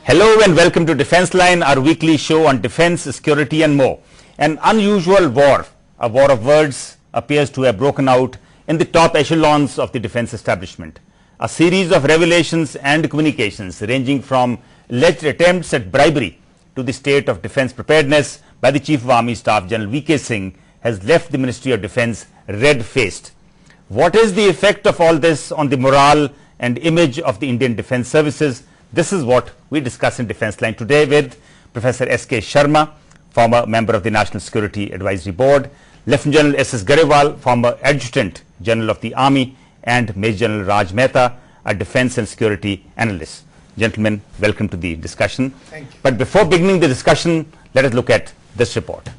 Hello and welcome to Defence Line, our weekly show on defence, security and more. An unusual war, a war of words, appears to have broken out in the top echelons of the defence establishment. A series of revelations and communications ranging from alleged attempts at bribery to the state of defence preparedness by the Chief of Army Staff General V.K. Singh has left the Ministry of Defence red-faced. What is the effect of all this on the morale and image of the Indian Defence Services? This is what we discuss in Defence Line today with Professor S.K. Sharma, former member of the National Security Advisory Board, Lieutenant General S.S. Garewal, former Adjutant General of the Army, and Major General Raj Mehta, a defence and security analyst. Gentlemen, welcome to the discussion. Thank you. But before beginning the discussion, let us look at this report.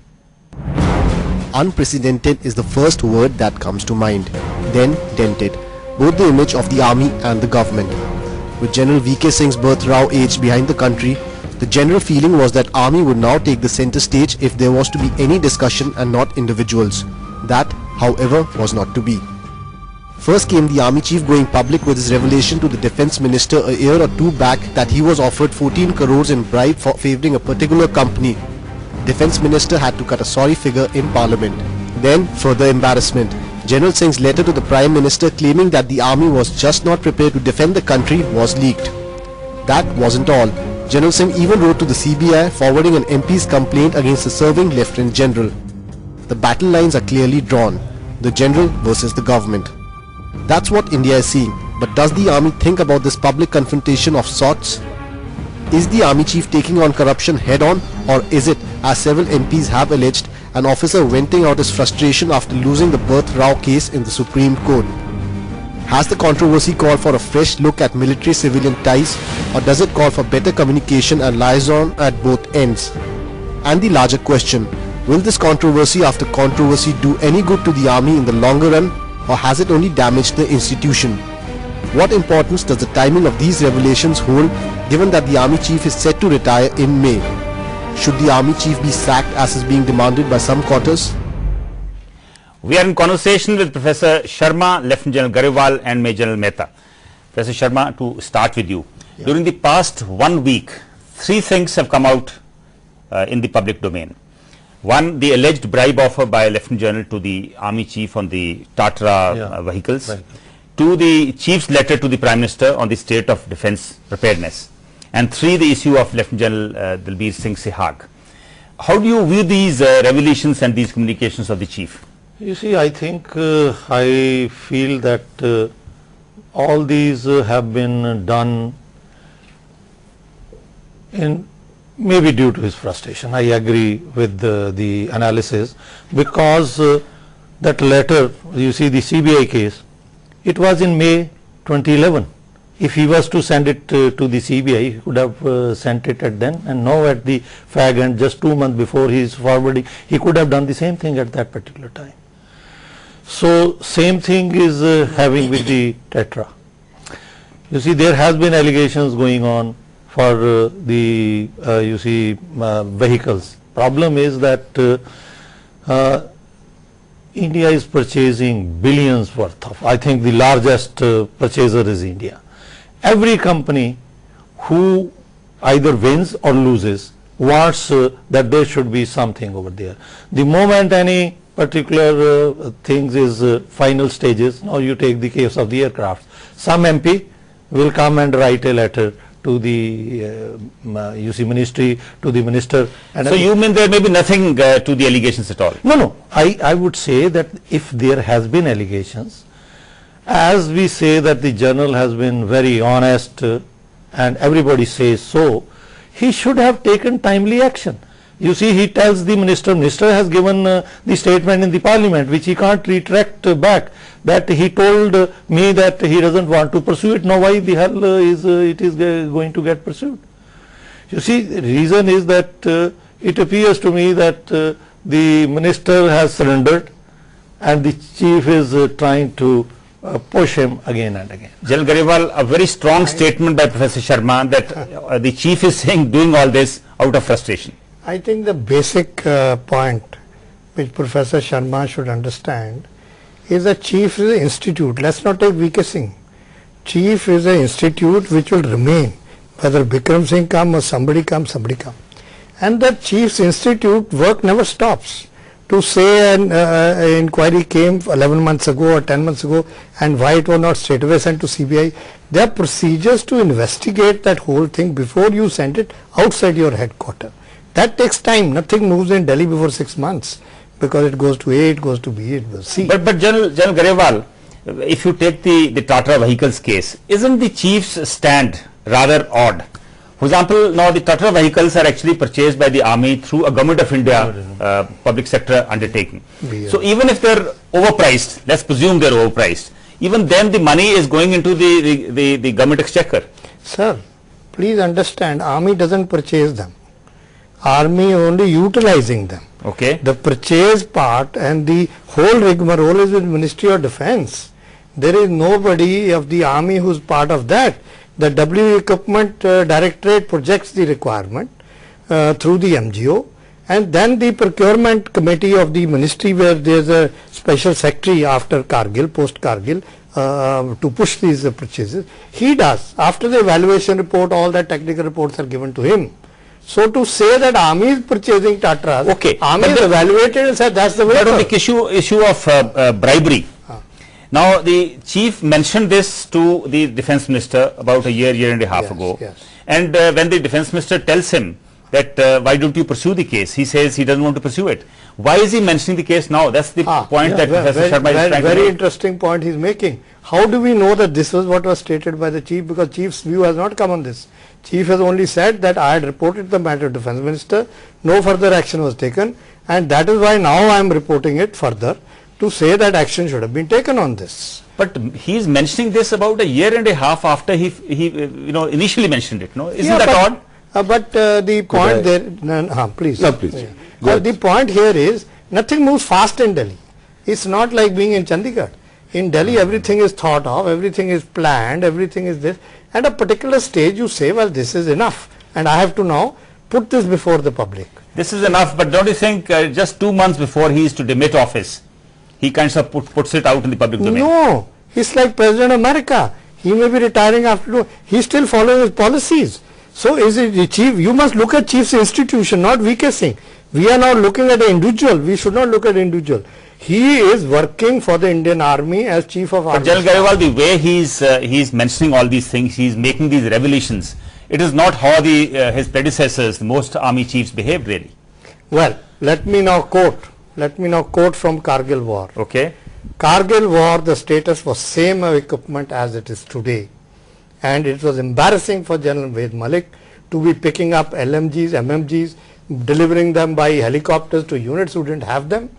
Unprecedented is the first word that comes to mind, then dented both the image of the army and the government. With General V.K. Singh's birth row aged behind the country, the general feeling was that army would now take the center stage if there was to be any discussion and not individuals. That, however, was not to be. First came the army chief going public with his revelation to the defence minister a year or two back that he was offered 14 crores in bribe for favouring a particular company. Defence minister had to cut a sorry figure in parliament. Then further embarrassment. General Singh's letter to the Prime Minister claiming that the army was just not prepared to defend the country was leaked. That wasn't all. General Singh even wrote to the CBI forwarding an MP's complaint against the serving Lieutenant General. The battle lines are clearly drawn, the general versus the government. That's what India is seeing, but does the army think about this public confrontation of sorts? Is the army chief taking on corruption head on, or is it, as several MPs have alleged, an officer venting out his frustration after losing the birth row case in the Supreme Court? Has the controversy called for a fresh look at military-civilian ties, or does it call for better communication and liaison at both ends? And the larger question, will this controversy after controversy do any good to the army in the longer run, or has it only damaged the institution? What importance does the timing of these revelations hold, given that the army chief is set to retire in May? Should the army chief be sacked as is being demanded by some quarters? We are in conversation with Professor Sharma, Lieutenant General Garewal and Major General Mehta. Professor Sharma, to start with you. Yeah. During the past 1 week, three things have come out in the public domain. One, the alleged bribe offer by Lieutenant General to the army chief on the Tatra vehicles. Right. Two, the chief's letter to the Prime Minister on the state of defence preparedness. And three, the issue of Lieutenant General Dalbir Singh Sehag. How do you view these revelations and these communications of the chief? You see, I think I feel that all these have been done in maybe due to his frustration. I agree with the analysis, because that letter, you see the CBI case, it was in May 2011. If he was to send it to the CBI, he could have sent it at then, and now at the fag end, just 2 months before he is forwarding, he could have done the same thing at that particular time. So same thing is having with the Tetra. You see, there has been allegations going on for the vehicles. Problem is that India is purchasing billions worth of, I think the largest purchaser is India. Every company who either wins or loses wants that there should be something over there. The moment any particular things is final stages, now you take the case of the aircraft. Some MP will come and write a letter to the ministry, to the minister. And so you mean there may be nothing to the allegations at all? No. I would say that if there has been allegations, as we say that the general has been very honest and everybody says so, he should have taken timely action. You see, he tells the minister has given the statement in the parliament which he can't retract back, that he told me that he doesn't want to pursue it. Now why the hell it is going to get pursued? You see, the reason is that it appears to me that the minister has surrendered and the chief is trying to push him again and again. General Garewal, a very strong statement by Professor Sharma that the chief is saying doing all this out of frustration. I think the basic point which Professor Sharma should understand is that chief is an institute. Let's not take V.K. Singh. Chief is an institute which will remain. whether Bikram Singh come or somebody come, somebody come. And the Chiefs Institute work never stops. To say an inquiry came 11 months ago or 10 months ago, and why it was not straight away sent to CBI. There are procedures to investigate that whole thing before you send it outside your headquarters. That takes time. Nothing moves in Delhi before 6 months, because it goes to A, it goes to B, it goes to C. But General Garewal, if you take the Tata vehicles case, isn't the chief's stand rather odd? For example, now the Tata vehicles are actually purchased by the army through a Government of India public sector undertaking. Yeah. So even if they're overpriced, let's presume they're overpriced, even then the money is going into the government exchequer. Sir, please understand, army doesn't purchase them. Army only utilizing them. Okay. The purchase part and the whole rigmarole is with Ministry of Defence. There is nobody of the army who's part of that. The W Equipment Directorate projects the requirement through the MGO, and then the procurement committee of the ministry, where there is a special secretary after Kargil, post Kargil, to push these purchases. He does. After the evaluation report, all the technical reports are given to him. So to say that army is purchasing Tatras, okay, army is evaluated and said that's the way. But on the issue of bribery. Now, the chief mentioned this to the defence minister about a year and a half ago. Yes. And when the defence minister tells him that why don't you pursue the case, he says he doesn't want to pursue it. Why is he mentioning the case now? That's the point that Professor Sharma is trying to make. Very interesting point he's making. How do we know that this was what was stated by the chief? Because chief's view has not come on this. Chief has only said that I had reported the matter to defence minister, no further action was taken, and that is why now I am reporting it further, to say that action should have been taken on this. But he is mentioning this about a year and a half after he initially mentioned it. No, isn't that odd? But the point there, please. No, please. The point here is nothing moves fast in Delhi. It's not like being in Chandigarh. In Delhi, everything is thought of, everything is planned, everything is this. At a particular stage, you say, well, this is enough, and I have to now put this before the public. This is enough, but don't you think just 2 months before he is to demit office, he kind of puts it out in the public domain? No, he's like President of America. He may be retiring after, he's still following his policies. So is it the chief? You must look at chief's institution, not VK Singh. We are now looking at an individual. We should not look at individual. He is working for the Indian Army as chief of army. But General Garewal, the way he's mentioning all these things, he's making these revelations, it is not how his predecessors, the most army chiefs, behaved really. Well, let me now quote from Kargil War. Okay. Kargil War, the status was same equipment as it is today, and it was embarrassing for General Ved Malik to be picking up LMGs, MMGs, delivering them by helicopters to units who didn't have them.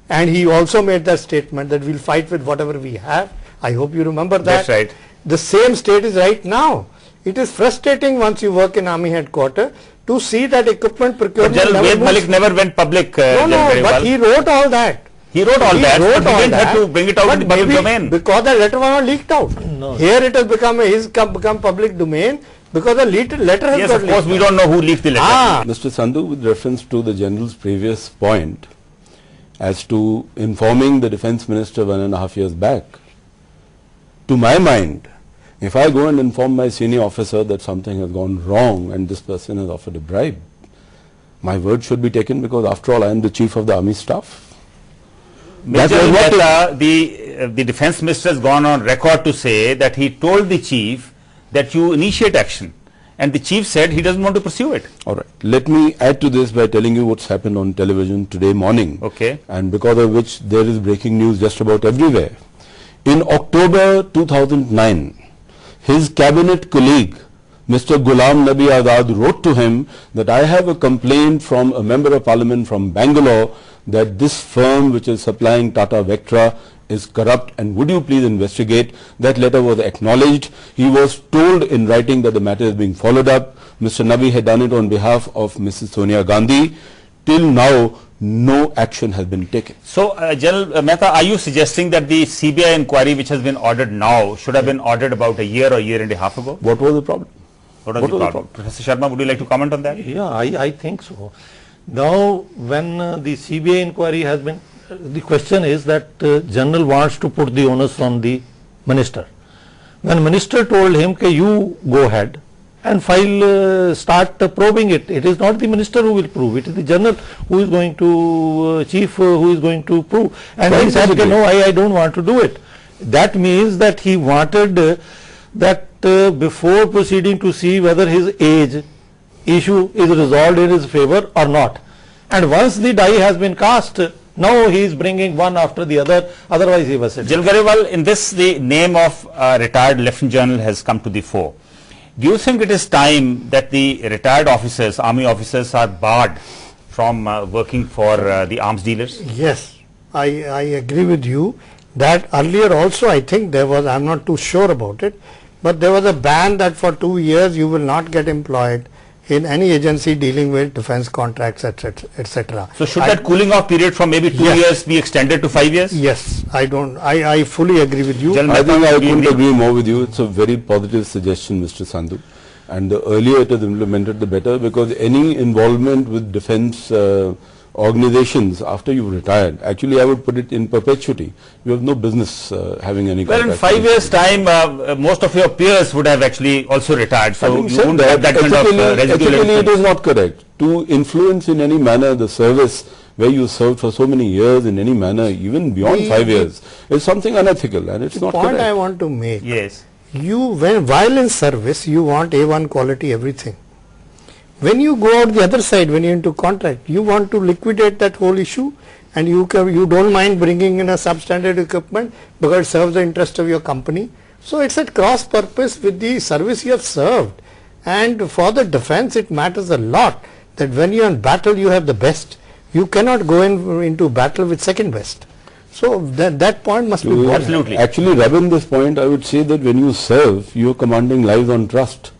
And he also made that statement that we'll fight with whatever we have. I hope you remember that. That's right. The same state is right now. It is frustrating once you work in army headquarters to see that equipment procurement. But General Ved Malik never went public. No, but he wrote all that. He wrote all that, but he didn't have to bring it out in the public domain. Because the letter was not leaked out. No. Here it has become public domain because the letter has Yes, got of course, we don't know who leaked the letter. Mr. Sandhu, with reference to the General's previous point as to informing the Defence Minister 1.5 years back, to my mind, if I go and inform my senior officer that something has gone wrong and this person has offered a bribe, my word should be taken, because after all I am the chief of the army staff. Major Mehta, the defence minister has gone on record to say that he told the chief that you initiate action, and the chief said he doesn't want to pursue it. All right. Let me add to this by telling you what's happened on television today morning. Okay. And because of which there is breaking news just about everywhere. In October 2009, his cabinet colleague, Mr. Ghulam Nabi Azad, wrote to him that I have a complaint from a member of parliament from Bangalore that this firm which is supplying Tata Vectra is corrupt, and would you please investigate. That letter was acknowledged. He was told in writing that the matter is being followed up. Mr. Nabi had done it on behalf of Mrs. Sonia Gandhi. Till now, no action has been taken. So, General Mehta, are you suggesting that the CBI inquiry which has been ordered now should have been ordered about a year or year and a half ago? What was the problem? What was the problem? Professor Sharma, would you like to comment on that? Yeah, I think so. Now, when the CBI inquiry has been, the question is that General wants to put the onus on the minister. When minister told him, okay, you go ahead, and start probing it. It is not the minister who will prove, it is the general who is going to, chief who is going to prove. And he said, okay, no, I don't want to do it. That means that he wanted that before proceeding to see whether his age issue is resolved in his favor or not. And once the die has been cast, now he is bringing one after the other, otherwise he was sitting. General, very well, in this the name of retired Lieutenant General has come to the fore. Do you think it is time that the retired officers, army officers, are barred from working for the arms dealers? Yes, I agree with you that earlier also I think there was, I am not too sure about it, but there was a ban that for 2 years you will not get employed in any agency dealing with defense contracts, etc. So should that cooling off period from maybe 2 years be extended to 5 years? Yes, I fully agree with you. I think I couldn't agree more with you. It's a very positive suggestion, Mr. Sandhu. And the earlier it is implemented, the better, because any involvement with defense organizations after you've retired, actually I would put it in perpetuity. You have no business having any Well, in 5 years' time, most of your peers would have actually also retired. So you won't have that kind of residual ethically it is not correct. To influence in any manner the service where you served for so many years in any manner, even beyond 5 years, is something unethical, and it's not correct. The point I want to make, yes, while in service, you want A1 quality everything. When you go out the other side, when you're into contract, you want to liquidate that whole issue, and you don't mind bringing in a substandard equipment because it serves the interest of your company. So it's at cross purpose with the service you have served. And for the defense, it matters a lot that when you're in battle, you have the best. You cannot go into battle with second best. So that point must be brought. Absolutely. Actually, rubbing this point, I would say that when you serve, you are commanding lives on trust.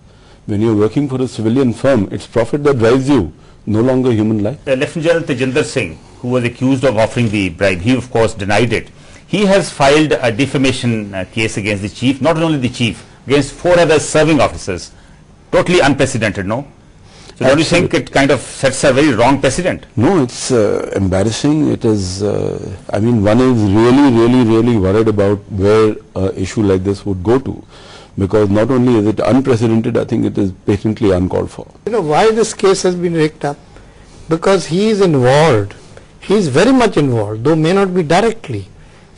When you are working for a civilian firm, it's profit that drives you, no longer human life. Lieutenant General Tejinder Singh, who was accused of offering the bribe, he of course denied it. He has filed a defamation case against the chief, not only the chief, against 4 other serving officers. Totally unprecedented, no? So don't you think it kind of sets a very wrong precedent? No, it's embarrassing. It is, I mean, one is really worried about where an issue like this would go to. Because not only is it unprecedented, I think it is patently uncalled for. You know why this case has been raked up? Because he is involved. He is very much involved, though may not be directly,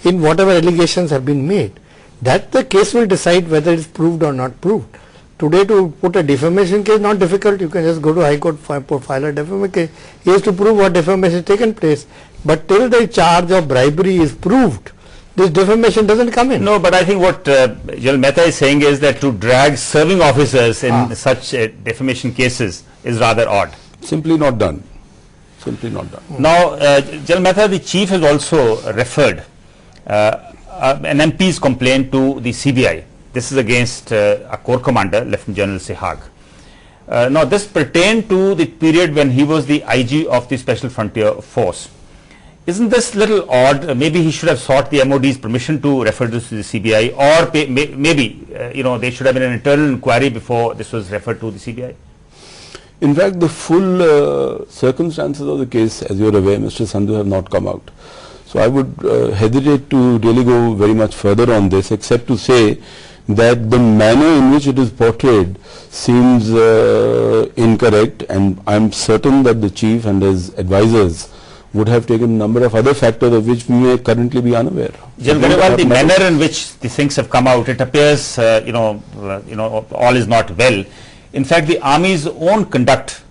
in whatever allegations have been made. That the case will decide whether it is proved or not proved. Today to put a defamation case not difficult. You can just go to High Court, file a defamation case. He has to prove what defamation has taken place. But till the charge of bribery is proved, this defamation doesn't come in. No, but I think what General Mehta is saying is that to drag serving officers in such defamation cases is rather odd. Simply not done. Simply not done. Now, General Mehta, the chief has also referred an MP's complaint to the CBI. This is against a corps commander, Lieutenant General Sehag. Now, this pertained to the period when he was the IG of the Special Frontier Force. Isn't this little odd? Maybe he should have sought the MOD's permission to refer this to the CBI, or maybe there should have been an internal inquiry before this was referred to the CBI. In fact, the full circumstances of the case, as you are aware, Mr. Sandhu, have not come out. So I would hesitate to really go very much further on this, except to say that the manner in which it is portrayed seems incorrect, and I am certain that the chief and his advisors would have taken a number of other factors of which we may currently be unaware. General, the manner in which the things have come out, it appears all is not well. In fact, the army's own conduct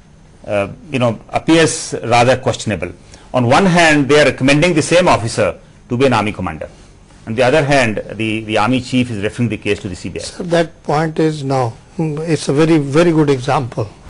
appears rather questionable. On one hand, they are recommending the same officer to be an army commander. On the other hand, the army chief is referring the case to the CBI. So that point is now, it's a very good example.